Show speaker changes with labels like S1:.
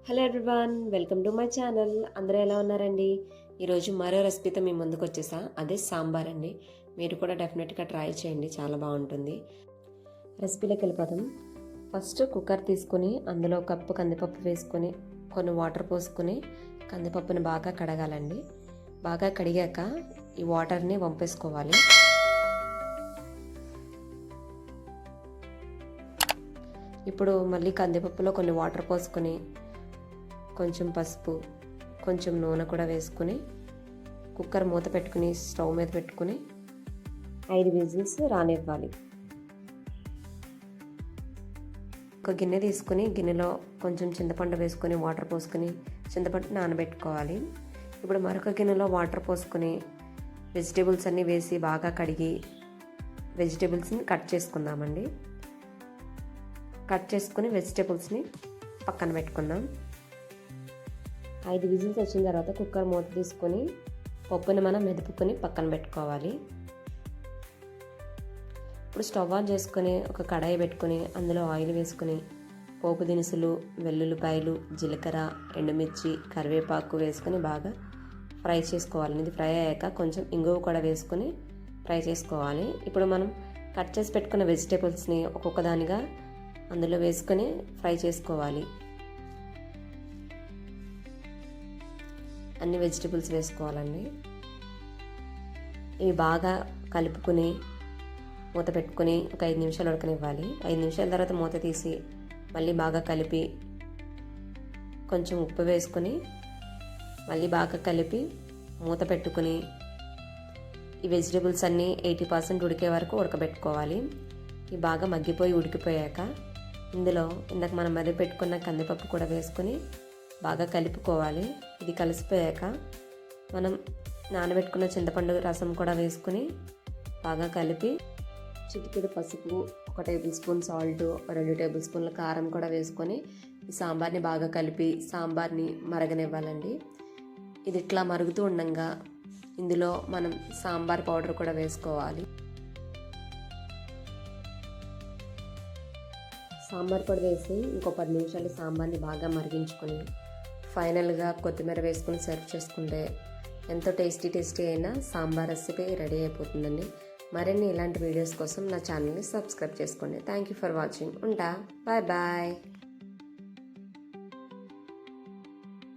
S1: Hello everyone, welcome to my channel. అందరూ ఎలా ఉన్నారండి? ఈరోజు మరో రెసిపీతో మీ ముందుకు వచ్చేసా. అదే సాంబార్ అండి. మీరు కూడా డెఫినెట్గా ట్రై చేయండి, చాలా బాగుంటుంది. రెసిపీలోకి వెళ్ళిపోతాం. ఫస్ట్ కుక్కర్ తీసుకుని అందులో కప్పు కందిపప్పు వేసుకొని కొన్ని వాటర్ పోసుకొని కందిపప్పుని బాగా కడగాలండి. బాగా కడిగాక ఈ వాటర్ని వంపేసుకోవాలి. ఇప్పుడు మళ్ళీ కందిపప్పులో కొన్ని వాటర్ పోసుకొని కొంచెం పసుపు, కొంచెం నూనె కూడా వేసుకుని కుక్కర్ మూత పెట్టుకుని స్టవ్ మీద పెట్టుకుని 5 విజిల్స్ రానివ్వాలి. ఒక గిన్నె తీసుకుని గిన్నెలో కొంచెం చింతపండు వేసుకొని వాటర్ పోసుకొని చింతపండు నానబెట్టుకోవాలి. ఇప్పుడు మరొక గిన్నెలో వాటర్ పోసుకొని వెజిటేబుల్స్ అన్నీ వేసి బాగా కడిగి వెజిటేబుల్స్ని కట్ చేసుకుందామండి. కట్ చేసుకుని వెజిటేబుల్స్ని పక్కన పెట్టుకుందాం. 5 విజిల్స్ వచ్చిన తర్వాత కుక్కర్ మూత తీసుకొని పప్పుని మనం మెదుపుకొని పక్కన పెట్టుకోవాలి. ఇప్పుడు స్టవ్ ఆన్ చేసుకొని ఒక కడాయి పెట్టుకొని అందులో ఆయిల్ వేసుకొని పోపు దినుసులు, వెల్లుల్లిపాయలు, జీలకర్ర, ఎండుమిర్చి, కరివేపాకు వేసుకొని బాగా ఫ్రై చేసుకోవాలి. ఇది ఫ్రై అయ్యాక కొంచెం ఇంగువ కూడా వేసుకొని ఫ్రై చేసుకోవాలి. ఇప్పుడు మనం కట్ చేసి పెట్టుకున్న వెజిటేబుల్స్ని ఒక్కొక్క దానిగా అందులో వేసుకొని ఫ్రై చేసుకోవాలి. అన్ని వెజిటేబుల్స్ వేసుకోవాలండి. ఇవి బాగా కలుపుకొని మూత పెట్టుకొని ఒక 5 నిమిషాలు ఉడకనివ్వాలి. 5 నిమిషాల తర్వాత మూత తీసి మళ్ళీ బాగా కలిపి కొంచెం ఉప్పు వేసుకొని మళ్ళీ బాగా కలిపి మూత పెట్టుకుని ఈ వెజిటేబుల్స్ అన్నీ 80% ఉడికే వరకు ఉడకబెట్టుకోవాలి. ఇవి బాగా మగ్గిపోయి ఉడికిపోయాక ఇందులో ఇందాక మనం మెదడు పెట్టుకున్న కందిపప్పు కూడా వేసుకొని బాగా కలుపుకోవాలి. ఇది కలిసిపోయాక మనం నానబెట్టుకున్న చింతపండు రసం కూడా వేసుకుని బాగా కలిపి చిటికెడు పసుపు, 1 టేబుల్ స్పూన్ సాల్ట్, 2 టేబుల్ స్పూన్ల కారం కూడా వేసుకొని ఈ సాంబార్ని బాగా కలిపి సాంబార్ని మరగనివ్వాలండి. ఇది ఇట్లా మరుగుతూ ఉండగా ఇందులో మనం సాంబార్ పౌడర్ కూడా వేసుకోవాలి. సాంబార్ పొడి వేసి ఇంకో 10 నిమిషాలు సాంబార్ని బాగా మరిగించుకొని ఫైనల్గా కొత్తిమీర వేసుకుని సర్వ్ చేసుకుంటే ఎంతో టేస్టీ అయిన సాంబార్ రెసిపీ రెడీ అయిపోతుందండి. మరిన్ని ఇలాంటి వీడియోస్ కోసం నా ఛానల్ని సబ్స్క్రైబ్ చేసుకోండి. Thank you for watching. ఉంటా. బాయ్.